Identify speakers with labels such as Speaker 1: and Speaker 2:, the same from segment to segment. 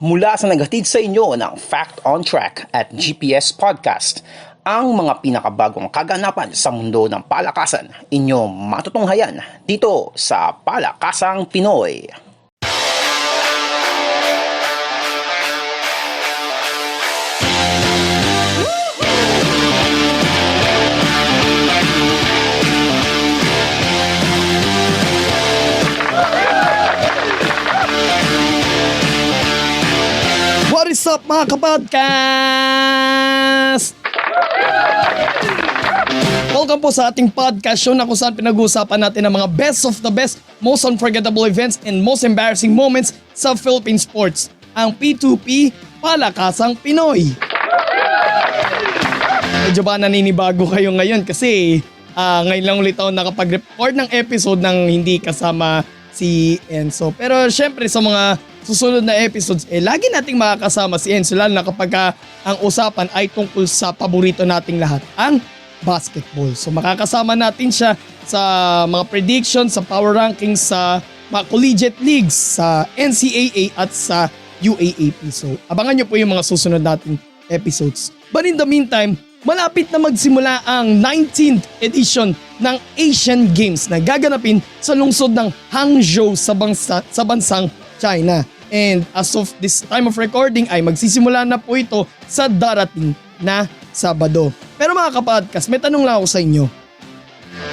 Speaker 1: Mula sa naghatid sa inyo ng Fact on Track at GPS Podcast, ang mga pinakabagong kaganapan sa mundo ng palakasan, inyo matutunghayan dito sa Palakasang Pinoy.
Speaker 2: What is up mga kapodcast? Welcome po sa ating podcast show na kung saan pinag-uusapan natin ang mga best of the best, most unforgettable events and most embarrassing moments sa Philippine sports. Ang P2P, Palakasang Pinoy. Medyo ba naninibago kayo ngayon kasi ngayon lang ulit ako nakapag-record ng episode ng hindi kasama si Enzo. Pero syempre sa mga susunod na episodes, lagi nating makakasama si Enzo lalo na kapag ang usapan ay tungkol sa paborito nating lahat, ang basketball. So makakasama natin siya sa mga predictions, sa power rankings, sa mga collegiate leagues, sa NCAA at sa UAAP. So abangan nyo po yung mga susunod nating episodes. But in the meantime, malapit na magsimula ang 19th edition ng Asian Games na gaganapin sa lungsod ng Hangzhou sa bansang China. And as of this time of recording ay magsisimula na po ito sa darating na Sabado. Pero mga kapodcast, may tanong lang ako sa inyo.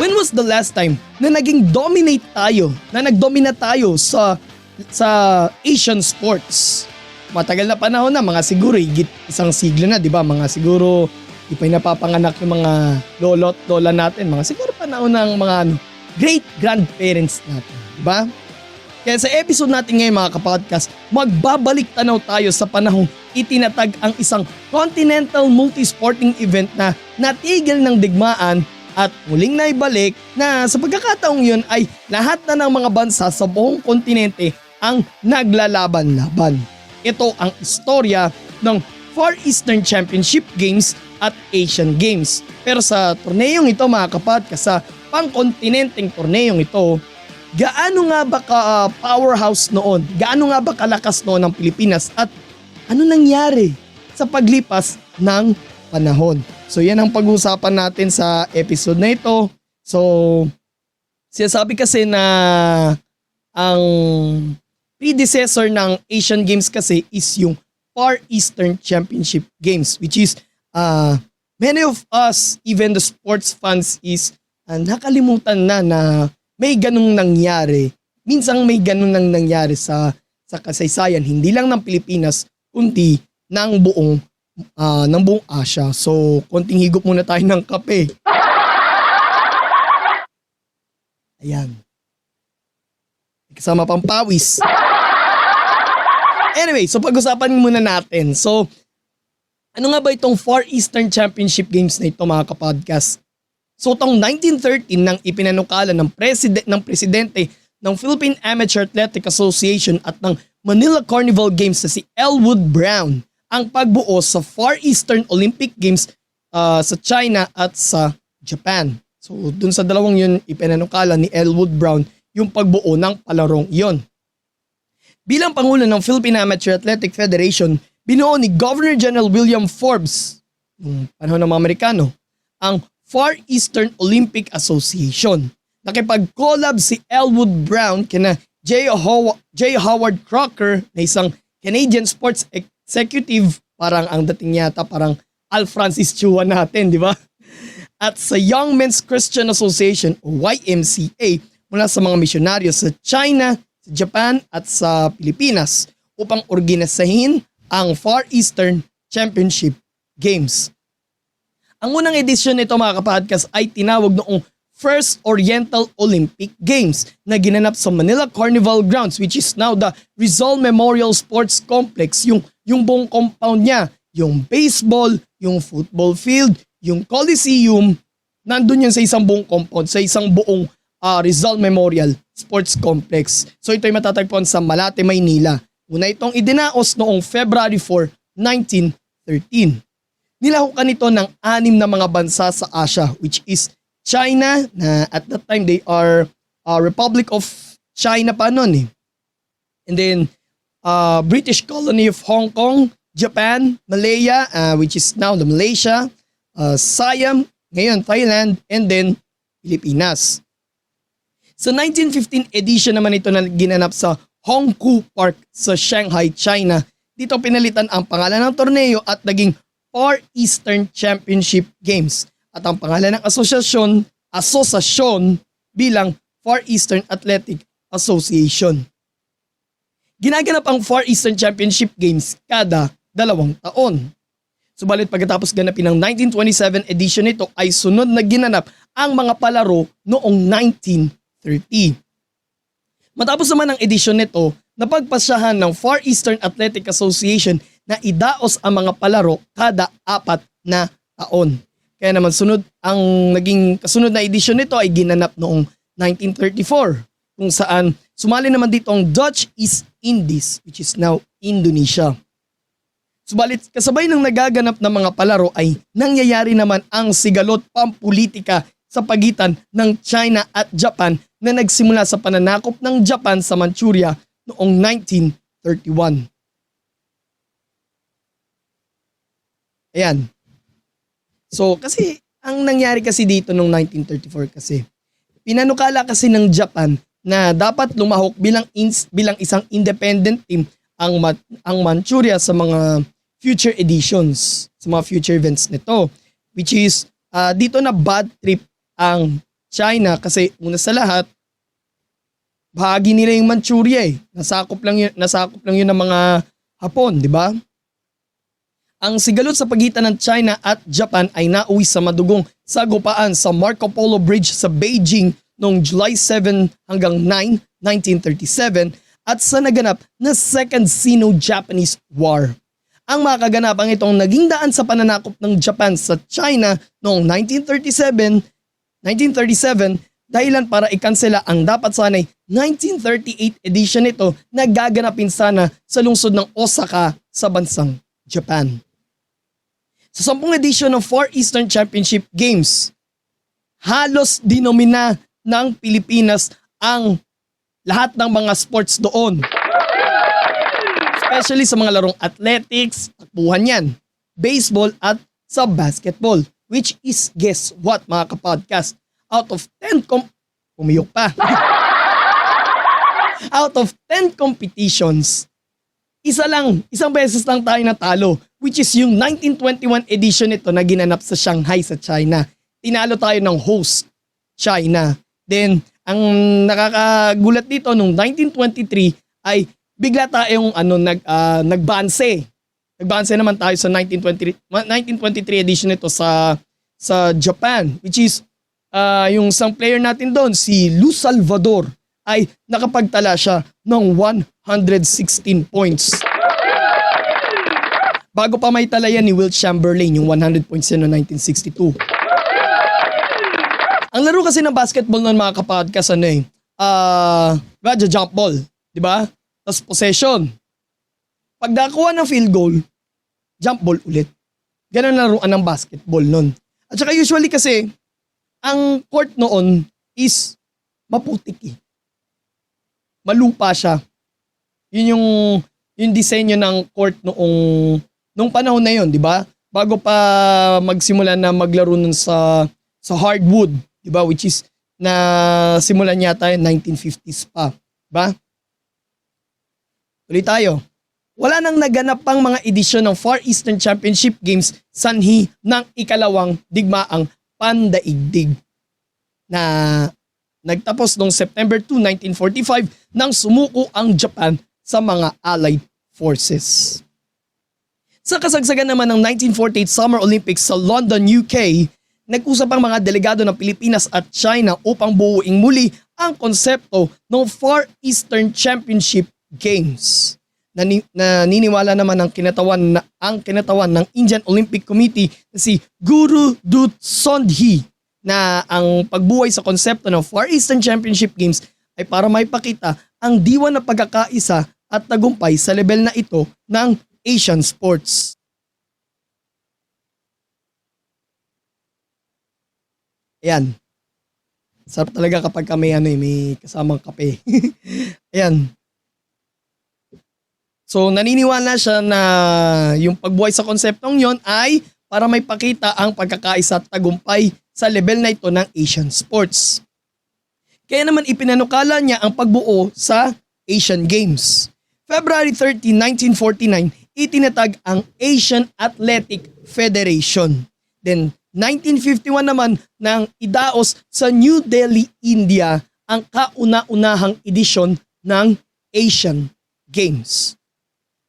Speaker 2: When was the last time na nag-dominate tayo sa Asian sports? Matagal na panahon na, mga siguro higit isang siglo na, di ba? Mga siguro di pa napapanganak yung mga lolo at lola natin. Mga siguro panahon ng mga great grandparents natin, di ba? Kaya sa episode natin ngayon mga kapodcast, magbabalik tanaw tayo sa panahong itinatag ang isang continental multi-sporting event na natigil ng digmaan at muling naibalik na sa pagkakataong yun ay lahat na ng mga bansa sa buong kontinente ang naglalaban-laban. Ito ang istorya ng Far Eastern Championship Games at Asian Games. Pero sa torneyong ito mga kapodcast, sa pangkontinenteng torneyong ito, gaano nga ba ka-powerhouse noon? Gaano nga ba kalakas noon ang Pilipinas? At ano nangyari sa paglipas ng panahon? So yan ang pag-uusapan natin sa episode na ito. So sinasabi kasi na ang predecessor ng Asian Games kasi is yung Far Eastern Championship Games, which is many of us, even the sports fans, is nakalimutan na may ganung nangyari. Minsan may ganung nang nangyari sa kasaysayan, hindi lang ng Pilipinas, kundi ng buong Asia. So, konting higop muna tayo ng kape. Ayan. Kasama pang pawis. Anyway, so pag-usapan muna natin. So, ano nga ba itong Far Eastern Championship Games na ito mga kapodcast? So taong 1913 nang ipinanukala ng presidente ng Philippine Amateur Athletic Association at ng Manila Carnival Games na si Elwood Brown ang pagbuo sa Far Eastern Olympic Games sa China at sa Japan. So dun sa dalawang yun ipinanukala ni Elwood Brown yung pagbuo ng palarong yon. Bilang Pangulo ng Philippine Amateur Athletic Federation, binuo ni Governor General William Forbes, noong panahon ng mga Amerikano, ang Far Eastern Olympic Association. Nakipag-collab si Elwood Brown kina J. Howard Crocker na isang Canadian sports executive, parang ang dating yata parang Al Francis Chua natin, di ba? At sa Young Men's Christian Association o YMCA mula sa mga misyonaryo sa China, sa Japan at sa Pilipinas upang organisahin ang Far Eastern Championship Games. Ang unang edisyon nito mga kapodcast ay tinawag noong First Oriental Olympic Games na ginanap sa Manila Carnival Grounds, which is now the Rizal Memorial Sports Complex. Yung buong compound niya, yung baseball, yung football field, yung Coliseum, nandun yan sa isang buong compound, sa isang buong Rizal Memorial Sports Complex. So ito ay matatagpuan sa Malate, Maynila. Una itong idinaos noong February 4, 1913. Nilahukan ito ng 6 na mga bansa sa Asia, which is China, na at that time they are Republic of China pa noon eh. And then British colony of Hong Kong, Japan, Malaya, which is now the Malaysia, Siam, ngayon Thailand, and then Pilipinas. Sa 1915 edition naman ito na ginanap sa Hongkou Park sa Shanghai, China. Dito pinalitan ang pangalan ng torneo at naging Far Eastern Championship Games at ang pangalan ng asosasyon bilang Far Eastern Athletic Association. Ginaganap ang Far Eastern Championship Games kada 2 taon. Subalit pagkatapos ganapin ng 1927 edition nito ay sunod na ginanap ang mga palaro noong 1930. Matapos naman ang edisyon nito, napagpasyahan ng Far Eastern Athletic Association na idaos ang mga palaro kada 4 na taon. Kaya naman naging kasunod na edisyon nito ay ginanap noong 1934 kung saan sumali naman dito ang Dutch East Indies which is now Indonesia. Subalit kasabay ng nagaganap na mga palaro ay nangyayari naman ang sigalot pampulitika sa pagitan ng China at Japan na nagsimula sa pananakop ng Japan sa Manchuria noong 1931. Ayan. So kasi ang nangyari kasi dito noong 1934 kasi pinanukala kasi ng Japan na dapat lumahok bilang isang independent team ang Manchuria sa mga future editions, sa mga future events nito, which is dito na bad trip ang China kasi una sa lahat bahagi nila yung Manchuria nasakop lang yun ng mga Hapon, di ba? Ang sigalot sa pagitan ng China at Japan ay nauwi sa madugong sagupaan sa Marco Polo Bridge sa Beijing noong July 7 hanggang 9, 1937 at sa naganap na Second Sino-Japanese War. Ang mga kaganapang itong naging daan sa pananakop ng Japan sa China noong 1937 dahilan para ikansela ang dapat sanay 1938 edition nito na gaganapin sana sa lungsod ng Osaka sa bansang Japan. Sa 10 edition ng Far Eastern Championship Games, halos dinomina ng Pilipinas ang lahat ng mga sports doon. Especially sa mga larong athletics, takbuhan yan, baseball at sa basketball. Which is, guess what mga kapodcast? Out of 10 out of 10 competitions, isang beses lang tayo natalo. Which is yung 1921 edition nito na ginanap sa Shanghai sa China. Tinalo tayo ng host, China. Then, ang nakakagulat dito nung 1923 ay bigla tayong nagbanse. Nagbanse naman tayo sa 1923 edition nito sa Japan, which is yung isang player natin doon, si Luz Salvador, ay nakapagtala siya ng 116 points. Bago pa may tala yan ni Wilt Chamberlain, yung 100 points noong 1962. Ang laro kasi ng basketball noon mga kapodcast jump ball, di ba? Tapos possession. Pag nakuha ng field goal, jump ball ulit. Ganun laruan ng basketball noon. At saka usually kasi, ang court noon is maputik Malupa siya. Yun yung disenyo ng court noong panahon na yun, di ba? Bago pa magsimula na maglaro nun sa hardwood, di ba? Which is na simulan yata yung 1950s pa, di ba? Tuloy tayo. Wala nang naganap pang mga edisyon ng Far Eastern Championship Games sanhi ng ikalawang digmaang pandaigdig na nagtapos noong September 2, 1945 nang sumuko ang Japan sa mga Allied Forces. Sa kasagsagan naman ng 1948 Summer Olympics sa London, UK, nag-usap ang mga delegado ng Pilipinas at China upang buuin muli ang konsepto ng Far Eastern Championship Games. Naniniwala naman ang kinatawan ng Indian Olympic Committee na si Guru Dutt Sondhi na ang pagbuhay sa konsepto ng Far Eastern Championship Games ay para maipakita ang diwa na pagkakaisa at tagumpay sa level na ito ng Asian sports. Ayan. Sarap talaga kapag may kasamang kape. Ayan. So naniniwala siya na yung pagbuhay sa konseptong yon ay para may pakita ang pagkakaisa at tagumpay sa level na ito ng Asian sports. Kaya naman ipinanukala niya ang pagbuo sa Asian Games. February 30, 1949, itinatag ang Asian Athletic Federation. Then 1951 naman nang idaos sa New Delhi, India ang kauna-unahang edisyon ng Asian Games.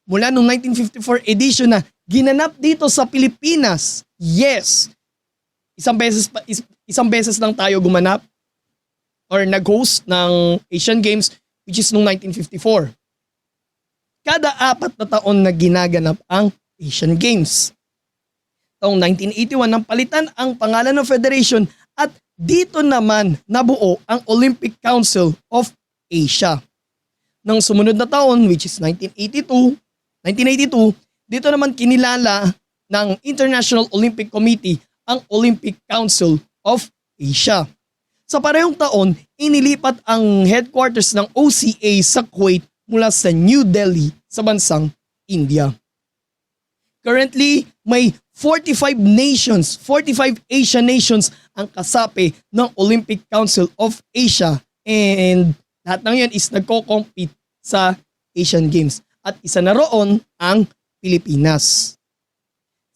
Speaker 2: Mula noong 1954 edition na ginanap dito sa Pilipinas. Yes. Isang beses lang tayo gumanap or nag-host ng Asian Games, which is noong 1954. Kada 4 na taon na ginaganap ang Asian Games. Taong 1981 nang palitan ang pangalan ng federation at dito naman nabuo ang Olympic Council of Asia. Nang sumunod na taon, which is 1982, dito naman kinilala ng International Olympic Committee ang Olympic Council of Asia. Sa parehong taon, inilipat ang headquarters ng OCA sa Kuwait mula sa New Delhi sa bansang India. Currently, may 45 Asian nations ang kasapi ng Olympic Council of Asia and lahat ng yan is nagko-compete sa Asian Games. At isa na roon ang Pilipinas.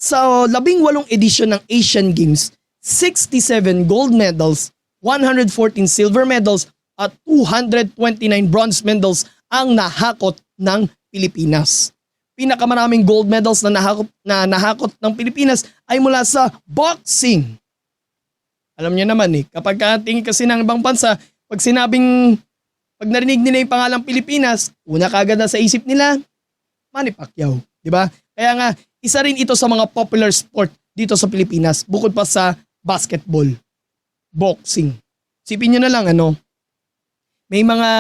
Speaker 2: Sa 18 edisyon ng Asian Games, 67 gold medals, 114 silver medals at 229 bronze medals ang nahakot ng Pilipinas. Pinakamaraming gold medals na nahakot ng Pilipinas ay mula sa boxing. Alam niyo naman kapag tingin kasi ng ibang bansa, pag narinig nila yung pangalang Pilipinas, una kagad na sa isip nila, Manny Pacquiao, di ba? Kaya nga, isa rin ito sa mga popular sport dito sa Pilipinas, bukod pa sa basketball, boxing. Sipin nyo na lang, may mga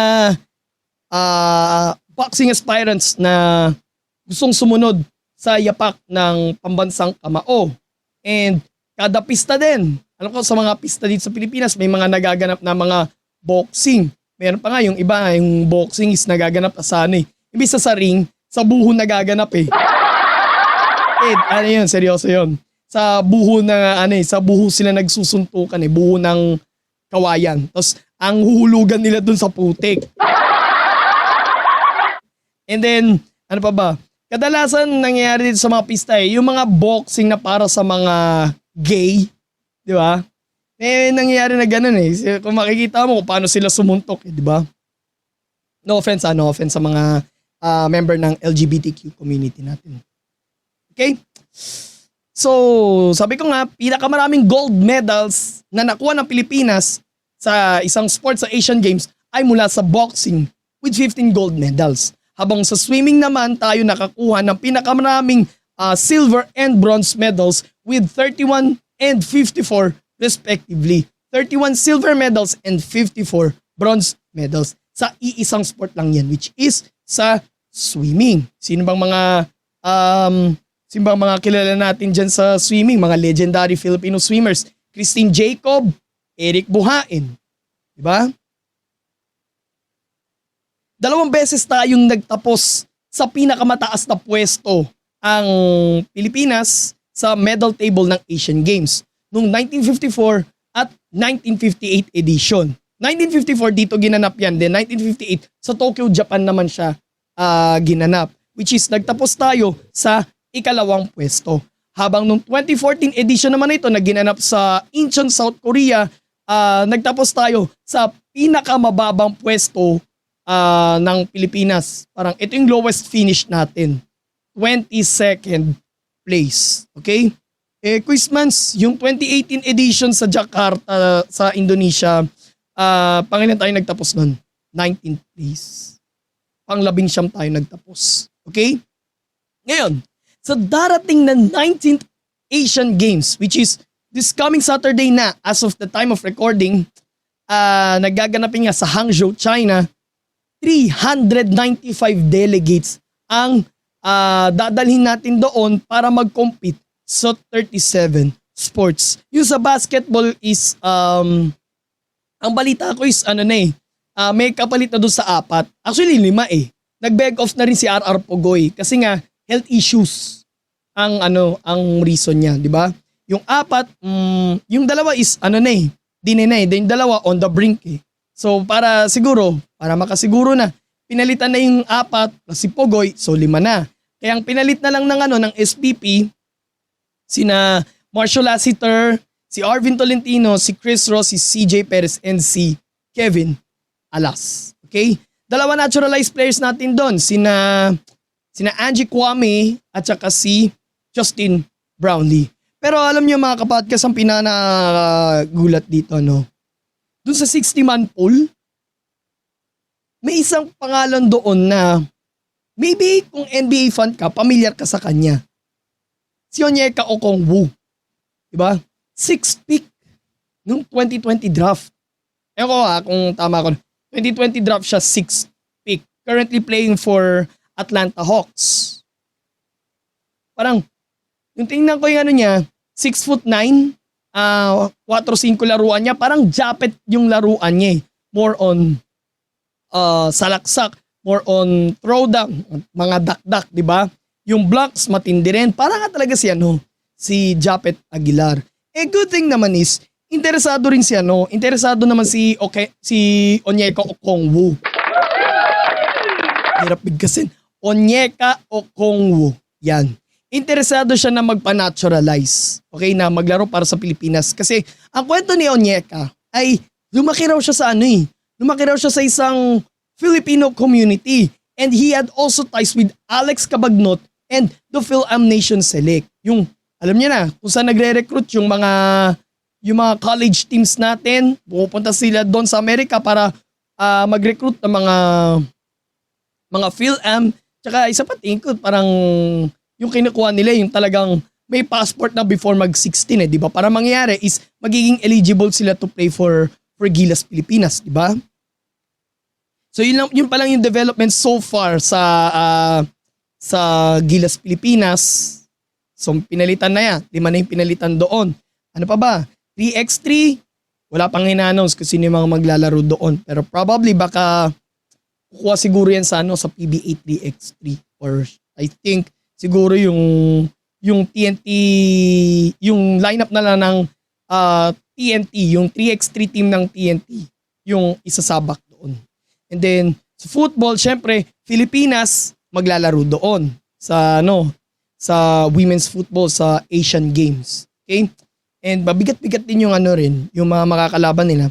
Speaker 2: boxing aspirants na gustong sumunod sa yapak ng pambansang kamao. And kada pista din, alam ko sa mga pista dito sa Pilipinas, may mga nagaganap na mga boxing. Meron pa nga yung iba, yung boxing is nagaganap sa imbis sa ring, sa buho nagaganap yun, seryoso yun. Sa buho sa buho sila nagsusuntukan buho ng kawayan. Tapos ang huhulugan nila dun sa putik. And then, ano pa ba? Kadalasan nangyayari dito sa mga pista yung mga boxing na para sa mga gay, di ba? Nangyayari na ganun Kung makikita mo kung paano sila sumuntok, di ba? No offense sa mga member ng LGBTQ community natin. Okay? So, sabi ko nga, pinakamaraming gold medals na nakuha ng Pilipinas sa isang sport sa Asian Games ay mula sa boxing with 15 gold medals. Habang sa swimming naman tayo nakakuha ng pinakamaraming silver and bronze medals with 31 and 54 respectively. 31 silver medals and 54 bronze medals sa iisang sport lang yan, which is sa swimming. Sino bang mga kilala natin dyan sa swimming? Mga legendary Filipino swimmers. Christine Jacob, Eric Buhain. Diba? 2 beses tayong nagtapos sa pinakamataas na pwesto ang Pilipinas sa medal table ng Asian Games. Noong 1954 at 1958 edition. 1954 dito ginanap yan. Then 1958 sa Tokyo, Japan naman siya ginanap. Which is nagtapos tayo sa ikalawang pwesto. Habang noong 2014 edition naman ito na ginanap sa Incheon, South Korea, nagtapos tayo sa pinakamababang pwesto ng Pilipinas. Parang ito yung lowest finish natin. 22nd place. Okay? Quizmans, yung 2018 edition sa Jakarta, sa Indonesia, pangilan tayo nagtapos nun? 19th place. Pang-19 tayo nagtapos. Okay? Ngayon, sa darating na 19th Asian Games, which is this coming Saturday na, as of the time of recording, nagaganapin nga sa Hangzhou, China, 395 delegates ang dadalhin natin doon para mag-compete sa 37 sports. Yung sa basketball is, ang balita ko is may kapalit na doon sa 4. Actually 5 nag-beg off na rin si RR Pugoy kasi nga health issues ang reason niya, di ba? Yung apat, yung dalawa is dine na eh. Yung dalawa on the brink eh. So para makasiguro na, pinalitan na yung apat plus si Pugoy, so 5 na. Kaya ang pinalit na lang ng SPP, sina Marshall Lassiter, si Arvin Tolentino, si Chris Ross, si CJ Perez, and si Kevin Alas. Okay? Dalawa naturalized players natin doon, sina Angie Kwame at saka si Justin Brownlee. Pero alam niyo mga kapodcast, ang pinanagulat dito, Doon sa 60-man pool, may isang pangalan doon na maybe kung NBA fan ka, familiar ka sa kanya. Si Onyeka Okongwu. Diba? 6th pick nung 2020 draft. Ewan ko kung tama ko. 2020 draft siya, 6th pick. Currently playing for Atlanta Hawks. Parang, yung tingnan ko yung niya, 6'9", 4'5" laruan niya, parang japet yung laruan niya eh. More on salaksak, more on throwdown, mga dakdak, di ba? Yung blocks matindi rin. Para nga talaga si Japet Aguilar. Good thing naman is, interesado rin interesado naman si Onyeka Okongwu. Hirap bigkasin. Onyeka Okongwu. Yan. Interesado siya na magpa-naturalize. Okay, na maglaro para sa Pilipinas. Kasi ang kwento ni Onyeka ay lumaki raw siya sa Lumaki raw siya sa isang Filipino community. And he had also ties with Alex Cabagnot and the Phil-Am Nation Select. Yung, alam niya na, kung saan nagre-recruit yung mga college teams natin. Pupunta sila doon sa Amerika para mag-recruit ng mga Phil-Am. Tsaka isa pa tingin ko, parang yung kinukuha nila, yung talagang may passport na before mag-16 di ba? Para mangyayari is magiging eligible sila to play for Gilas Pilipinas, di ba? So yun pa lang yung development so far sa Gilas Pilipinas. So pinalitan na yan. 5 na yung pinalitan doon. Ano pa ba? 3x3, wala pang in-announce kung sino yung mga maglalaro doon. Pero probably baka kukuha siguro yan sa PBA 3x3 or I think siguro yung TNT, yung lineup na lang ng TNT, yung 3x3 team ng TNT, yung isasabak doon. And then, sa football, syempre, Pilipinas maglalaro doon sa women's football sa Asian Games. Okay? And mabigat-bigat din yung yung mga makakalaban nila.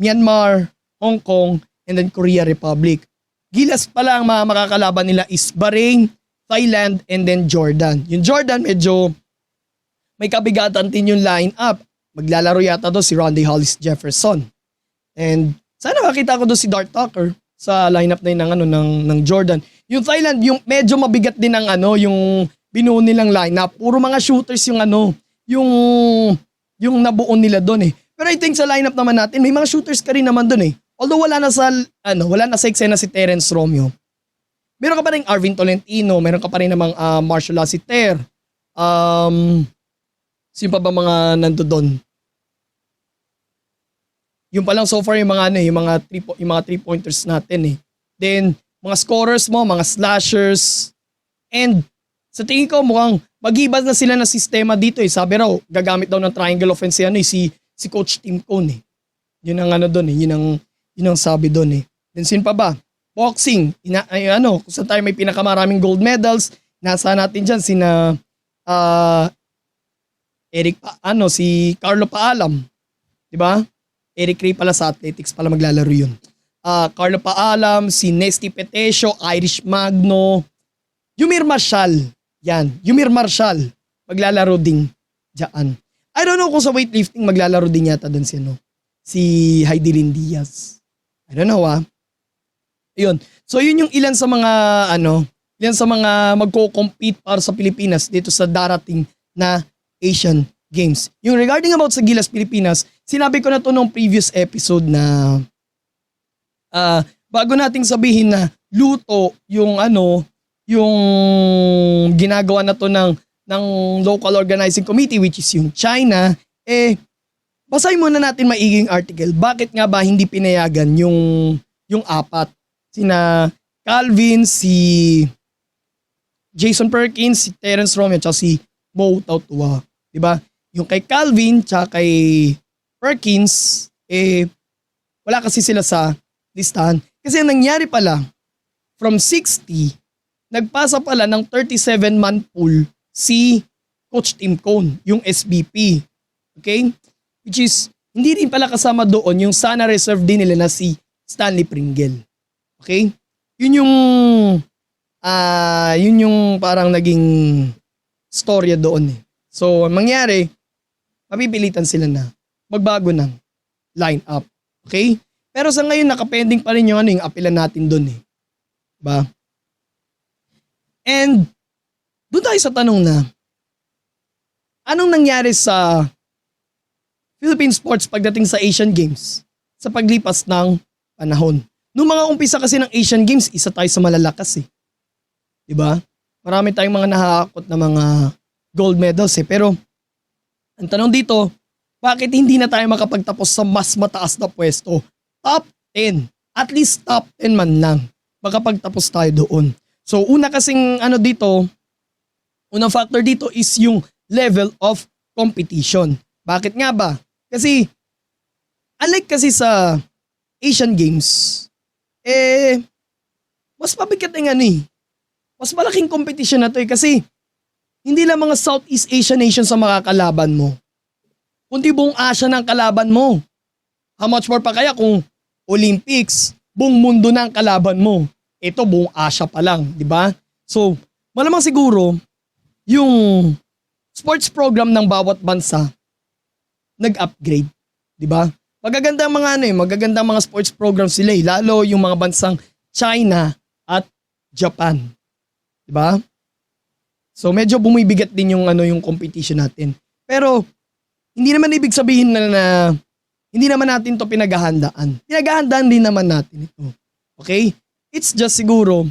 Speaker 2: Myanmar, Hong Kong, and then Korea Republic. Gilas pala ang mga makakalaban nila is Bahrain, Thailand, and then Jordan. Yung Jordan medyo may kabigatan din yung line-up. Maglalaro yata doon si Rondae Hollis Jefferson. And sana makita ko doon si Dart Tucker sa lineup na yun ng Jordan. Yung Thailand, yung medyo mabigat din ang yung binuo nilang lineup. Puro mga shooters yung nabuo nila doon eh. Pero I think sa lineup naman natin, may mga shooters ka rin naman doon eh. Although wala na sa eksena si Terence Romeo. Meron ka pa rin Arvin Tolentino, meron ka pa rin namang Marshall Lassiter. Sino pa ba mga nando doon? Yung pa lang so far yung mga 3-pointers natin eh. Then mga scorers mo, mga slashers. And sa tingin ko mukhang mag-ibas na sila ng sistema dito eh. Sabi raw, gagamit daw ng triangle offense si Coach Tim Cone eh. Yun ang doon eh. Yun ang sabi doon eh. Then sin pa ba? Boxing, kung saan tayo may pinakamaraming gold medals, nasa natin dyan si Carlo Paalam, di ba? Eric Ray pala sa athletics pala maglalaro yun. Carlo Paalam, si Nesty Petesio, Irish Magno, Yumir Marshall, maglalaro din dyan. I don't know kung sa weightlifting maglalaro din yata doon si Heidelin Diaz. I don't know Ayun. So yun yung ilan sa mga magko-compete para sa Pilipinas dito sa darating na Asian Games. Yung regarding about sa Gilas Pilipinas, sinabi ko na to nung previous episode na bago nating sabihin na luto yung yung ginagawa na to ng local organizing committee which is yung China, basahin muna natin maiging article. Bakit nga ba hindi pinayagan yung apat? Sina Calvin, si Jason Perkins, si Terence Romeo, at si Mo Tautua. Diba? Yung kay Calvin, tsaka kay Perkins, wala kasi sila sa listahan. Kasi ang nangyari pala, from 60, nagpasa pala ng 37-man pool si Coach Tim Cone, yung SBP. Okay? Which is, hindi rin pala kasama doon yung sana reserve din nila na si Stanley Pringle. Okay? Yun yung parang naging storya doon eh. So, ang mangyari, mapipilitan sila na magbago ng lineup. Okay? Pero sa ngayon, nakapending pa rin yung apela natin doon eh. Diba? And, doon tayo sa tanong na, anong nangyari sa Philippine sports pagdating sa Asian Games sa paglipas ng panahon? Nung mga umpisa kasi ng Asian Games, isa tayo sa malalakas eh. Diba? Marami tayong mga nahakot na mga gold medals eh. Pero, ang tanong dito, bakit hindi na tayo makapagtapos sa mas mataas na pwesto? Top 10. At least top 10 man lang. Makapagtapos tayo doon. So, una kasing unang factor dito is yung level of competition. Bakit nga ba? Kasi, unlike kasi sa Asian Games, mas mabigat mas malaking competition na to kasi hindi lang mga Southeast Asian nations ang makakalaban mo. Kundi buong Asia ng kalaban mo. How much more pa kaya kung Olympics, buong mundo na ang kalaban mo. Ito buong Asia pa lang, di ba? So, malamang siguro, yung sports program ng bawat bansa nag-upgrade, di ba? Magagandang mga sports programs sila lalo yung mga bansang China at Japan. Di ba? So medyo bumibigat din yung competition natin. Pero hindi naman ibig sabihin na hindi naman natin to pinaghahandaan. Pinaghahandaan din naman natin ito. Okay? It's just siguro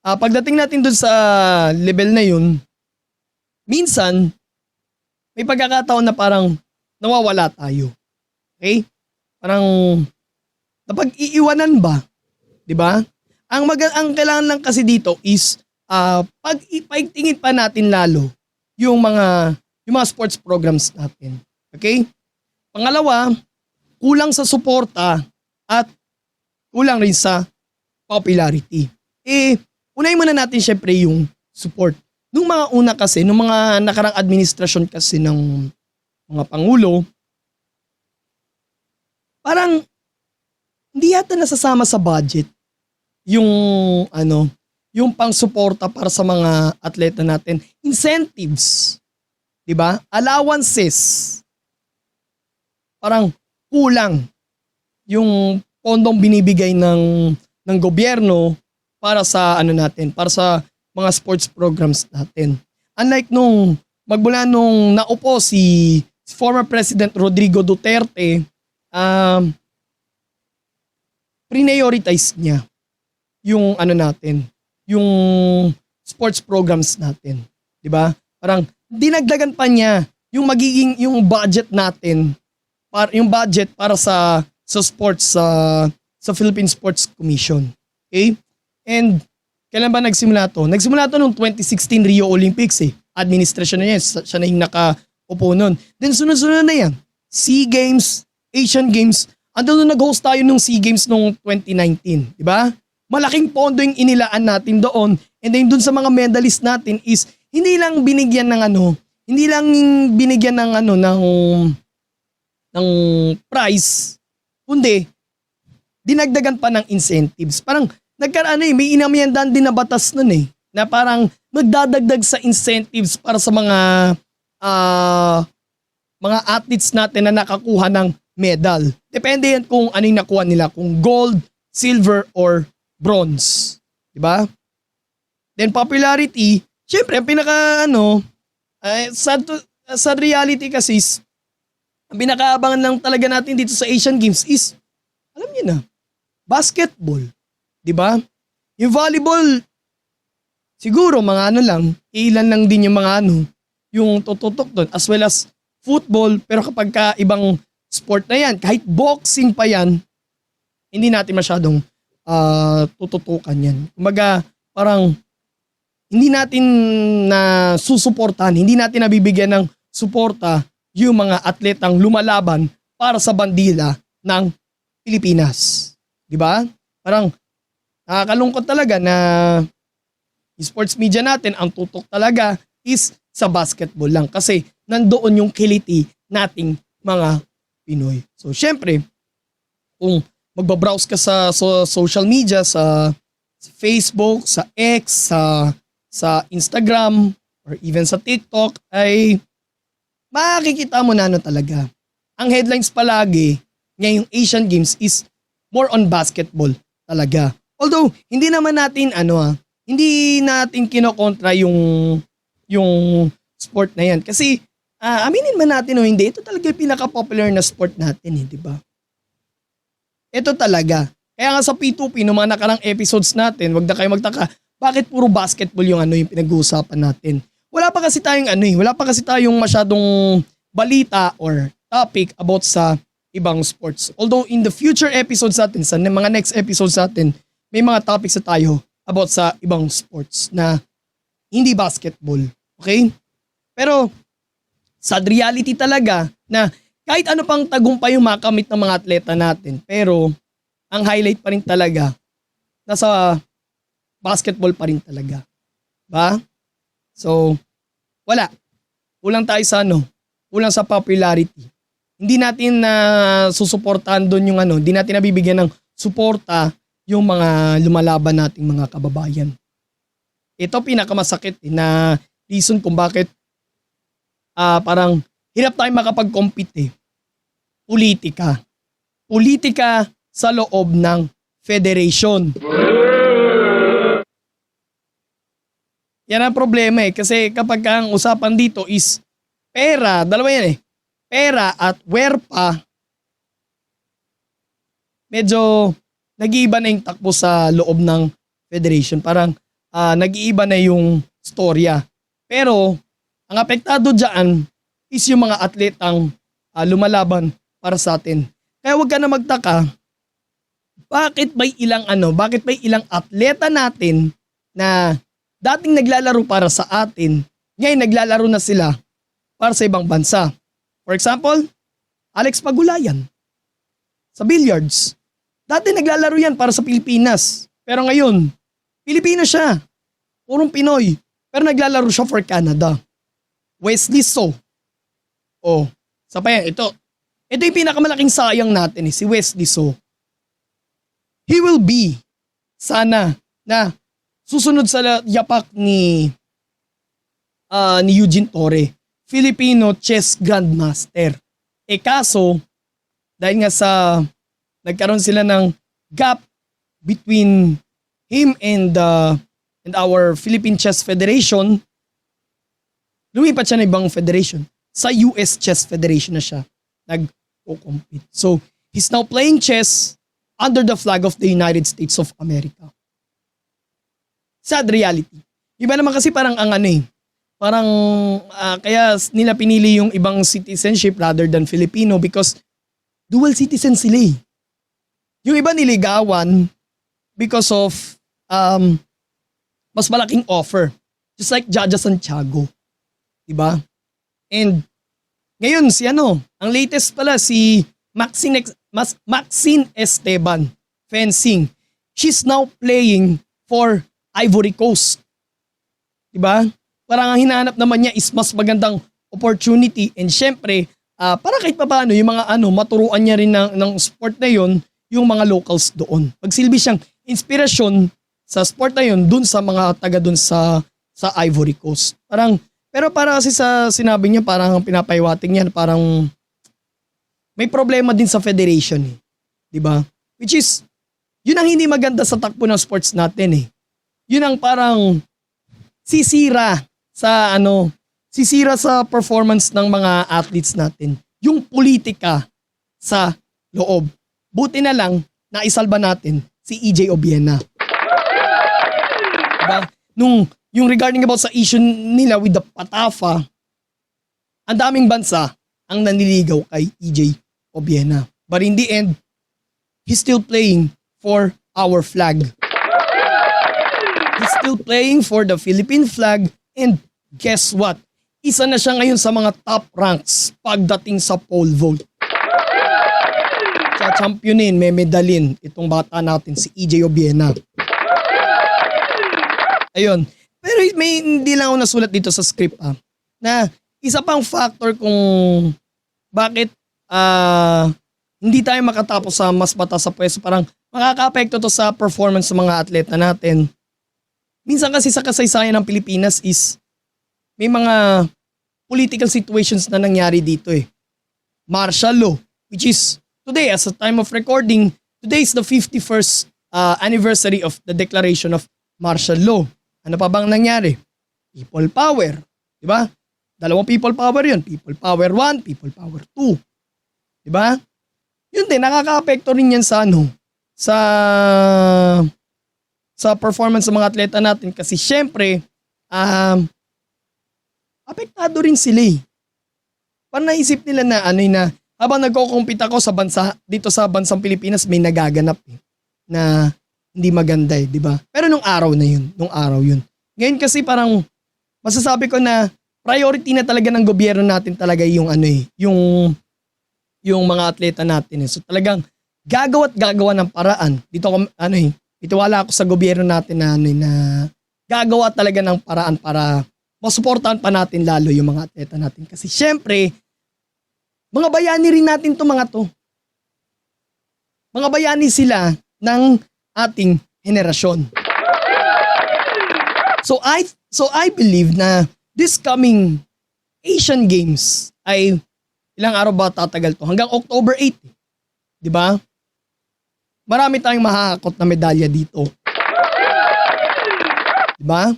Speaker 2: pagdating natin dun sa level na yun, minsan may pagkakataon na parang nawawala tayo. Okay? Parang napag-iiwanan ba? 'Di ba? Ang kailangan lang kasi dito is pag-tingin pa natin lalo yung mga sports programs natin. Okay? Pangalawa, kulang sa suporta at kulang rin sa popularity. Unahin muna natin syempre yung support. Nung mga una kasi, nung mga nakarang administrasyon kasi ng mga pangulo, parang hindi yata nasasama sa budget yung yung pang-suporta para sa mga atleta natin. Incentives, 'di ba? Allowances. Parang kulang yung pondong binibigay ng gobyerno para sa natin, para sa mga sports programs natin. Unlike magmula nung naupo si former President Rodrigo Duterte, prioritize niya yung natin, yung sports programs natin, 'di ba? Parang dinagdagan pa niya yung yung budget natin, yung budget para sa sports sa Philippine Sports Commission. Okay? And kailan ba nagsimula to? Nagsimula to noong 2016 Rio Olympics eh. Administration na yan, siya na yung nakaupo nun. Then sunod-sunod na yan. SEA Games, Asian Games. Andun nag-host tayo nung SEA Games noong 2019, di ba? Malaking pondo yung inilaan natin doon. And then dun sa mga medalist natin is hindi lang binigyan ng ng prize, kundi dinagdagan pa ng incentives. Parang nagkaroon may inamyendahan din na batas nun eh, na parang magdadagdag sa incentives para sa mga athletes natin na nakakuha ng medal. Depende yan kung ano yung nakuha nila, kung gold, silver, or bronze. Diba? Then popularity, syempre, ang pinaka sa reality kasi ang pinakaabangan lang talaga natin dito sa Asian Games is, alam niyo na, basketball. Diba? Yung volleyball, siguro mga ilan lang din yung mga yung tututok doon, as well as football, pero kapag ibang sport na yan, kahit boxing pa yan, hindi natin masyadong tututukan yan. Kumbaga, parang hindi natin na susuportahan, hindi natin nabibigyan ng suporta yung mga atletang lumalaban para sa bandila ng Pilipinas. 'Di ba? Parang nakakalungkot talaga na sports media natin ang tutok talaga is sa basketball lang kasi nandoon yung kiliti nating mga Pinoy. So syempre, kung magbabrowse ka sa social media, sa Facebook, sa X, sa Instagram, or even sa TikTok, ay makikita mo na talaga. Ang headlines palagi ngayong Asian Games is more on basketball talaga. Although, hindi naman natin hindi natin kinokontra yung sport na yan. Kasi, aminin man natin o hindi, ito talaga yung pinaka-popular na sport natin di ba? Ito talaga. Kaya nga sa P2P, no mga nakarang episodes natin, wag na kayo magtaka, bakit puro basketball yung yung pinag-uusapan natin? Wala pa kasi tayong masyadong balita or topic about sa ibang sports. Although in the future episodes natin, sa mga next episodes natin, may mga topics na tayo about sa ibang sports na hindi basketball. Okay? Pero sad reality talaga na kahit ano pang tagumpay yung makamit ng mga atleta natin, pero ang highlight pa rin talaga nasa basketball pa rin talaga. Ba? So, wala. Kulang tayo sa kulang sa popularity. Hindi natin na susuportahan doon yung hindi natin nabibigyan ng suporta yung mga lumalaban nating mga kababayan. Ito pinakamasakit na reason kung bakit parang hirap tayong makapag-compete Politika. Politika sa loob ng federation. Yan ang problema kasi kapag ang usapan dito is pera, dalawa yan pera at werpa, medyo nag-iiba na yung takbo sa loob ng federation. Parang nag-iiba na yung storya. Pero ang apektado dyan is yung mga atletang lumalaban para sa atin. Kaya wag ka na magtaka, bakit may ilang atleta natin na dating naglalaro para sa atin, ngayon naglalaro na sila para sa ibang bansa. For example, Alex Pagulayan sa billiards. Dati naglalaro yan para sa Pilipinas. Pero ngayon, Pilipino siya. Purong Pinoy. Pero naglalaro siya for Canada. Wesley So. Sa pa yan, ito yung pinakamalaking sayang natin si Wesley So. He will be, sana, na susunod sa yapak ni Eugene Torre, Filipino Chess Grandmaster. Kaso, dahil nga nagkaroon sila ng gap between him and our Philippine Chess Federation, lumipat siya ng ibang federation. Sa US Chess Federation na siya nag-compete. So, he's now playing chess under the flag of the United States of America. Sad reality. Iba naman kasi parang parang kaya nila pinili yung ibang citizenship rather than Filipino because dual citizen sila Yung iba niligawan because of mas malaking offer. Just like Jaja Santiago. Diba? And ngayon ang latest pala si Maxine Esteban, fencing. She's now playing for Ivory Coast. Diba? Parang ang hinahanap naman niya is mas magandang opportunity and syempre, para kahit paano yung mga maturuan niya rin ng sport na yon yung mga locals doon. Magsilbi siyang inspirasyon sa sport na yon dun sa mga taga dun sa Ivory Coast. Pero para kasi sa sinabi niya, parang pinapahiwating niya, parang may problema din sa federation Diba? Which is, yun ang hindi maganda sa takbo ng sports natin Yun ang parang sisira sa performance ng mga athletes natin. Yung politika sa loob. Buti na lang, naisalba natin si EJ Obiena. Diba? Yung regarding about sa issue nila with the Patafa, ang daming bansa ang naniligaw kay EJ Obiena. But in the end, he's still playing for our flag. He's still playing for the Philippine flag, and guess what? Isa na siya ngayon sa mga top ranks pagdating sa pole vault. Championin, may medalin itong bata natin si EJ Obiena. Ayun. Pero may hindi lang ako nasulat dito sa script na isa pang factor kung bakit hindi tayo makatapos sa mas mataas sa pwesto, parang makaka-apekto to sa performance ng mga atleta natin. Minsan kasi sa kasaysayan ng Pilipinas is may mga political situations na nangyari dito Martial law, which is today as a time of recording, today is the 51st anniversary of the declaration of martial law. Ano pa bang nangyari? People power. Diba? Dalawang people power yun. People power 1, people power 2. Diba? Yun din, nakaka-apekto rin yan sa sa performance ng mga atleta natin kasi syempre, apektado rin sila Parang naisip nila na na habang nagko-compete ako sa bansa, dito sa bansang Pilipinas may nagaganap na hindi maganda di ba? Pero nung araw yun. Ngayon kasi parang masasabi ko na priority na talaga ng gobyerno natin talaga yung yung mga atleta natin So talagang gagawa ng paraan. Dito ako itiwala ako sa gobyerno natin na gagawa talaga ng paraan para masuportahan pa natin lalo yung mga atleta natin. Kasi syempre, mga bayani rin natin mga to. Mga bayani sila ng ating henerasyon. So I believe na this coming Asian Games ay ilang araw ba tatagal to? Hanggang October 8. Di ba? Marami tayong mahahakot na medalya dito. Di ba?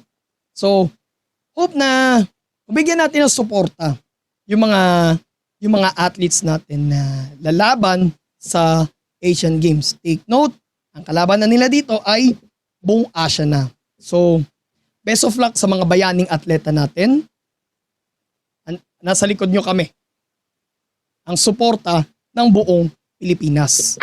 Speaker 2: So, hope na bigyan natin ng suporta yung mga athletes natin na lalaban sa Asian Games. Take note, ang kalaban na nila dito ay buong Asia na. So, best of luck sa mga bayaning atleta natin. Nasa likod nyo kami. Ang suporta ng buong Pilipinas.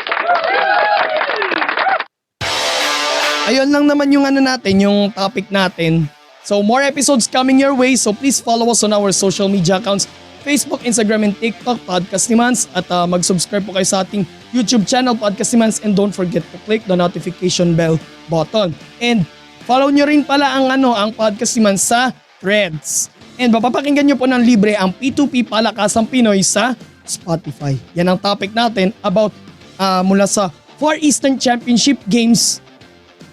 Speaker 2: Ayun lang naman yung yung topic natin. So more episodes coming your way, so please follow us on our social media accounts, Facebook, Instagram, and TikTok, Podcast ni Mans, at mag-subscribe po kayo sa ating YouTube channel, Podcast ni Mans, and don't forget to click the notification bell button. And follow nyo rin pala ang Podcast ni Mans sa Threads. And mapapakinggan nyo po ng libre ang P2P Palakasang Pinoy sa Spotify. Yan ang topic natin about mula sa Far Eastern Championship Games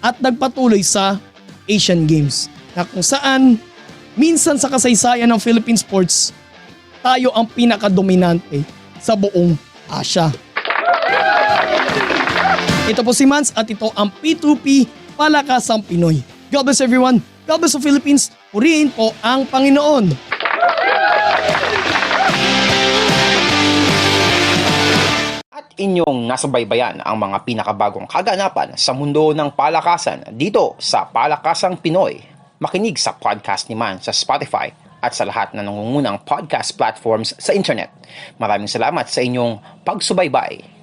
Speaker 2: at nagpatuloy sa Asian Games. Na kung saan, minsan sa kasaysayan ng Philippine sports, tayo ang pinakadominante sa buong Asia. Ito po si Mans at ito ang P2P Palakasang Pinoy. God bless everyone. God bless the Philippines. Purihin po ang Panginoon.
Speaker 1: At inyong nasubaybayan ang mga pinakabagong kaganapan sa mundo ng palakasan dito sa Palakasang Pinoy. Makinig sa podcast ni Man sa Spotify at sa lahat na nangungunang podcast platforms sa internet. Maraming salamat sa inyong pagsubaybay.